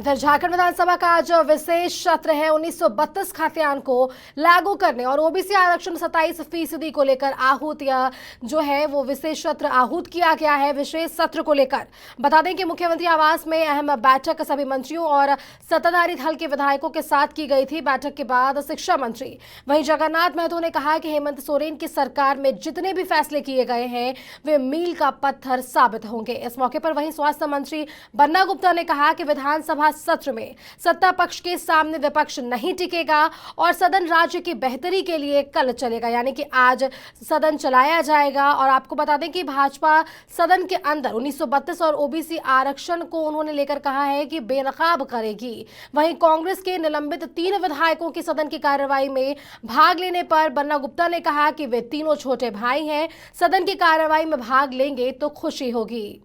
इधर झारखंड विधानसभा का आज विशेष सत्र है। 1932 खाद्यान्न को लागू करने और ओबीसी आरक्षण 27% को लेकर आहूत या जो है वो विशेष सत्र आहूत किया गया है। विशेष सत्र को लेकर बता दें कि मुख्यमंत्री आवास में अहम बैठक सभी मंत्रियों और सत्ताधारी दल के विधायकों के साथ की गई थी। बैठक के बाद शिक्षा मंत्री वहीं जगन्नाथ महतो ने कहा कि हेमंत सोरेन की सरकार में जितने भी फैसले किए गए हैं वे मील का पत्थर साबित होंगे। इस मौके पर वहीं स्वास्थ्य मंत्री बन्ना गुप्ता ने कहा कि विधानसभा सत्र में सत्ता पक्ष के सामने विपक्ष नहीं टिकेगा और सदन राज्य की बेहतरी के लिए कल चलेगा, यानी कि आज सदन चलाया जाएगा। और आपको बता दें कि भाजपा सदन के अंदर 1932 और ओबीसी आरक्षण को उन्होंने लेकर कहा है कि बेनकाब करेगी। वहीं कांग्रेस के निलंबित 3 विधायकों की सदन की कार्रवाई में भाग लेने पर बन्ना गुप्ता ने कहा कि वे तीनों छोटे भाई हैं, सदन की कार्रवाई में भाग लेंगे तो खुशी होगी।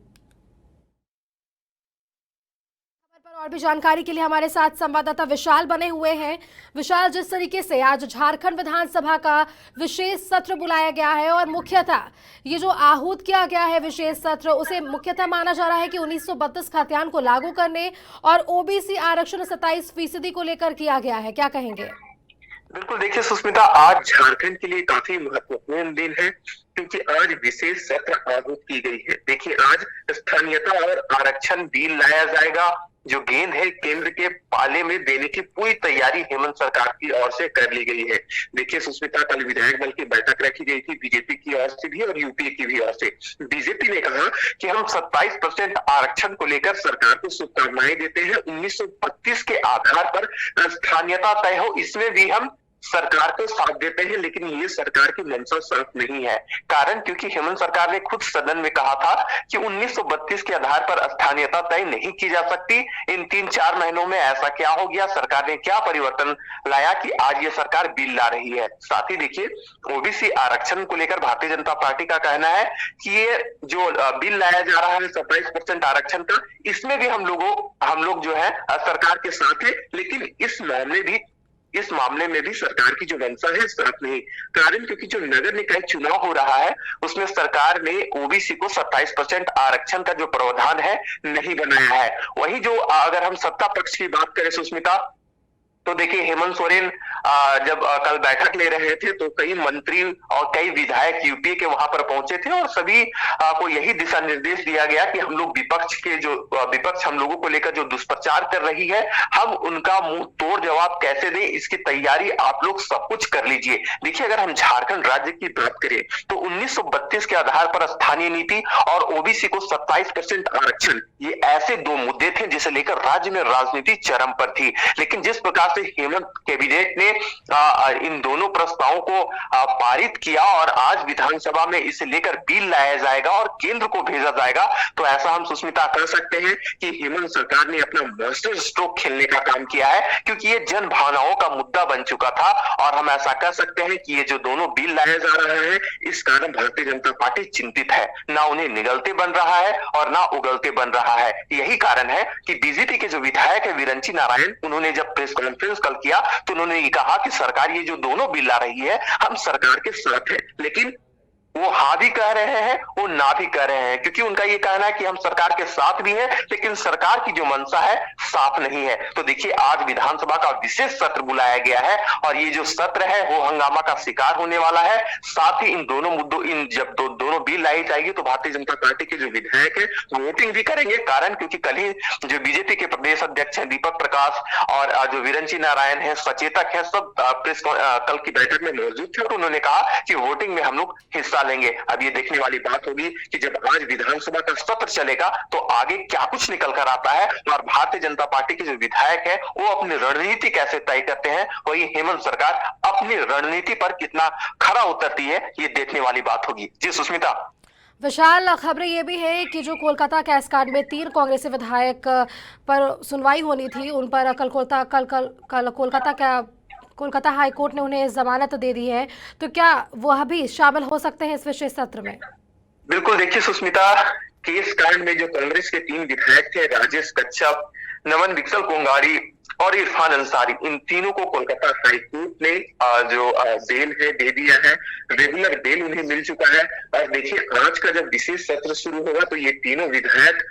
और भी जानकारी के लिए हमारे साथ संवाददाता विशाल बने हुए हैं। विशाल, जिस तरीके से आज झारखंड विधानसभा का विशेष सत्र बुलाया गया है और मुख्यतः ये जो आहूत किया गया है विशेष सत्र, उसे मुख्यतः माना जा रहा है कि 1932 खाद्यान्न को लागू करने और ओबीसी आरक्षण 27% को लेकर किया गया है, क्या कहेंगे? बिल्कुल, देखिए सुष्मिता, आज झारखंड के लिए काफी महत्वपूर्ण दिन है क्योंकि आज विशेष सत्र आहूत की गई है। देखिए, आज स्थानीयता और आरक्षण बिल लाया जाएगा। जो गेंद है केंद्र के पाले में देने की पूरी तैयारी हेमंत सरकार की ओर से कर ली गई है। देखिए सुष्मिता, कल विधायक दल की बैठक रखी गई थी बीजेपी की ओर से भी और यूपीए की भी ओर से। बीजेपी ने कहा कि हम 27% आरक्षण को लेकर सरकार को शुभकामनाएं देते हैं। 1932 के आधार पर स्थानीयता तय हो, इसमें भी हम सरकार को साथ देते हैं, लेकिन ये सरकार की मंशा साफ नहीं है। कारण क्योंकि हेमंत सरकार ने खुद सदन में कहा था कि 1932 के आधार पर स्थानीयता तय नहीं की जा सकती। इन 3-4 महीनों में ऐसा क्या हो गया, सरकार ने क्या परिवर्तन लाया कि आज ये सरकार बिल ला रही है। साथ ही देखिए, ओबीसी आरक्षण को लेकर भारतीय जनता पार्टी का कहना है कि ये जो बिल लाया जा रहा है 27% आरक्षण का, इसमें भी हम लोग जो है सरकार के साथ है, लेकिन इस मामले में भी सरकार की जो मंशा है साफ नहीं। कारण क्योंकि जो नगर निकाय चुनाव हो रहा है उसमें सरकार ने ओबीसी को 27% आरक्षण का जो प्रावधान है नहीं बनाया है। वही जो अगर हम सत्ता पक्ष की बात करें सुष्मिता, तो देखिए हेमंत सोरेन जब कल बैठक ले रहे थे तो कई मंत्री और कई विधायक यूपीए के वहां पर पहुंचे थे और सभी को यही दिशा निर्देश दिया गया कि हम लोग विपक्ष हम लोगों को लेकर जो दुष्प्रचार कर रही है, हम उनका मुंह तोड़ जवाब कैसे दें, इसकी तैयारी आप लोग सब कुछ कर लीजिए। देखिए, अगर हम झारखंड राज्य की बात करें तो 1932 के आधार पर स्थानीय नीति और ओबीसी को 27% आरक्षण, ये ऐसे 2 मुद्दे थे जिसे लेकर राज्य में राजनीति चरम पर थी। लेकिन जिस प्रकार से हेमंत कैबिनेट ने इन दोनों प्रस्तावों को पारित किया और आज विधानसभा में इसे लेकर बिल लाया जाएगा और केंद्र को भेजा जाएगा, तो ऐसा हम सुष्मिता कह सकते हैं कि हेमंत सरकार ने अपना मास्टर स्ट्रोक खेलने का काम किया है, क्योंकि ये जन भावनाओं का मुद्दा बन चुका था। और हम ऐसा कह सकते हैं कि ये जो दोनों बिल लाया जा रहा है, इस कारण भारतीय जनता पार्टी चिंतित है। ना उन्हें निगलते बन रहा है और ना उगलते बन रहा है। यही कारण है कि बीजेपी के जो विधायक है विरंची नारायण, उन्होंने जब प्रेस कॉन्फ्रेंस कल किया तो उन्होंने ये कहा कि सरकार ये जो दोनों बिल ला रही है, हम सरकार के साथ है, लेकिन वो हाँ भी कह रहे हैं, वो ना भी कह रहे हैं, क्योंकि उनका ये कहना है कि हम सरकार के साथ भी हैं, लेकिन सरकार की जो मंशा है साफ नहीं है। तो देखिए, आज विधानसभा का विशेष सत्र बुलाया गया है और ये जो सत्र है वो हंगामा का शिकार होने वाला है। साथ ही इन दोनों मुद्दों जब दोनों बिल लाई जाएगी तो भारतीय जनता पार्टी के जो विधायक है वोटिंग भी करेंगे। कारण क्योंकि कल ही जो बीजेपी के प्रदेश अध्यक्ष है दीपक प्रकाश और जो विरंची नारायण है सचेतक है, सब प्रेस कल की बैठक में मौजूद थे और उन्होंने कहा कि वोटिंग में हम लोग हिस्सा लेंगे। अब ये देखने वाली बात होगी कि जब आज विधानसभा का सत्र चलेगा तो आगे क्या कुछ निकल कर आता है और भारतीय जनता पार्टी के जो विधायक है वो अपनी रणनीति कैसे तय करते हैं, वही हेमंत सरकार अपनी रणनीति पर कितना खरा उतरती है, ये देखने वाली बात होगी। जी सुष्मिता। विशाल, खबरें ये भी है कि जो कोलकाता कैसकार्ड में 3 कांग्रेसी विधायक पर सुनवाई होनी थी, उन पर कोलकाता हाई कोर्ट ने उन्हें जमानत दे दी है, तो क्या वह भी शामिल हो सकते हैं इस विशेष सत्र में? बिल्कुल, देखिए सुष्मिता, केस कांड में जो कांग्रेस के 3 विधायक थे, राजेश कच्छप, नमन विकसल कोंगाड़ी और इरफान अंसारी, इन तीनों को कोलकाता हाई कोर्ट ने जो बेल है दे दिया है। रेगुलर बेल उन्हें मिल चुका है। और देखिए, आज का जब विशेष सत्र शुरू होगा तो ये तीनों विधायक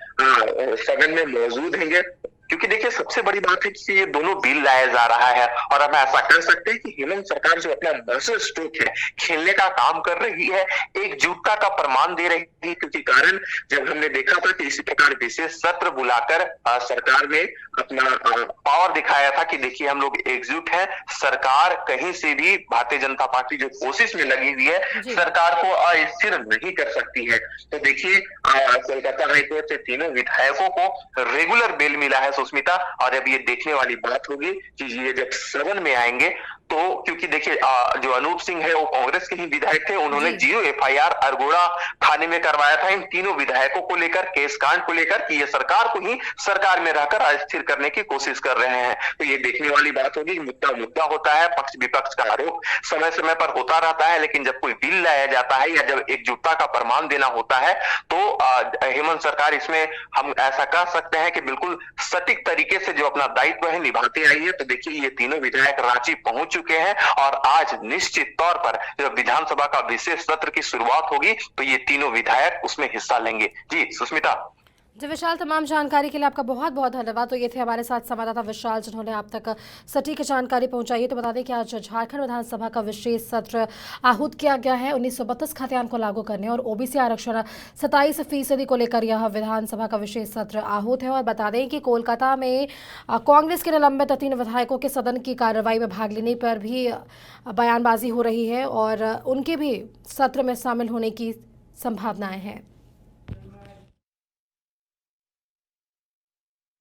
सदन में मौजूद होंगे क्योंकि देखिए सबसे बड़ी बात है कि ये दोनों बिल लाया जा रहा है और हम ऐसा कर सकते हैं कि हेमंत सरकार जो अपना मास्टर स्ट्रोक है खेलने का काम कर रही है, एकजुटता का प्रमाण दे रही है, क्योंकि कारण जब हमने देखा था कि इसी प्रकार विशेष सत्र बुलाकर सरकार ने अपना पावर दिखाया था कि देखिए हम लोग एकजुट हैं, सरकार कहीं से भी भारतीय जनता पार्टी जो कोशिश में लगी हुई है सरकार को अस्थिर नहीं कर सकती है। तो देखिए कोलकाता हाईकोर्ट से तीनों विधायकों को रेगुलर बेल मिला है सुष्मिता, और अब ये देखने वाली बात होगी कि ये जब सदन में आएंगे तो, क्योंकि देखिए जो अनूप सिंह है वो कांग्रेस के ही विधायक थे, उन्होंने 0 एफआईआर अरगोड़ा थाने में करवाया था इन तीनों विधायकों को लेकर, केस कांड को लेकर कि ये सरकार को ही सरकार में रहकर अस्थिर करने की कोशिश कर रहे हैं। तो ये देखने वाली बात होगी, मुद्दा होता है, पक्ष विपक्ष का आरोप समय समय पर होता रहता है, लेकिन जब कोई बिल लाया जाता है या जब एकजुटता का प्रमाण देना होता है तो हेमंत सरकार इसमें हम ऐसा कह सकते हैं कि बिल्कुल सटीक तरीके से जो अपना दायित्व है निभाती आई है। तो देखिए ये तीनों विधायक रांची पहुंच चुके हैं और आज निश्चित तौर पर जब विधानसभा का विशेष सत्र की शुरुआत होगी तो ये तीनों विधायक उसमें हिस्सा लेंगे। जी सुष्मिता। जी विशाल, तमाम जानकारी के लिए आपका बहुत बहुत धन्यवाद। तो ये थे हमारे साथ संवाददाता विशाल जिन्होंने आप तक सटीक जानकारी पहुंचाई है। तो बता दें कि आज झारखंड विधानसभा का विशेष सत्र आहूत किया गया है 1932 खाद्यान्न को लागू करने और ओबीसी आरक्षण 27% को लेकर यह विधानसभा का विशेष सत्र आहूत है। और बता दें कि कोलकाता में कांग्रेस के निलंबित 3 विधायकों के सदन की कार्रवाई में भाग लेने पर भी बयानबाजी हो रही है और उनके भी सत्र में शामिल होने की संभावनाएं हैं।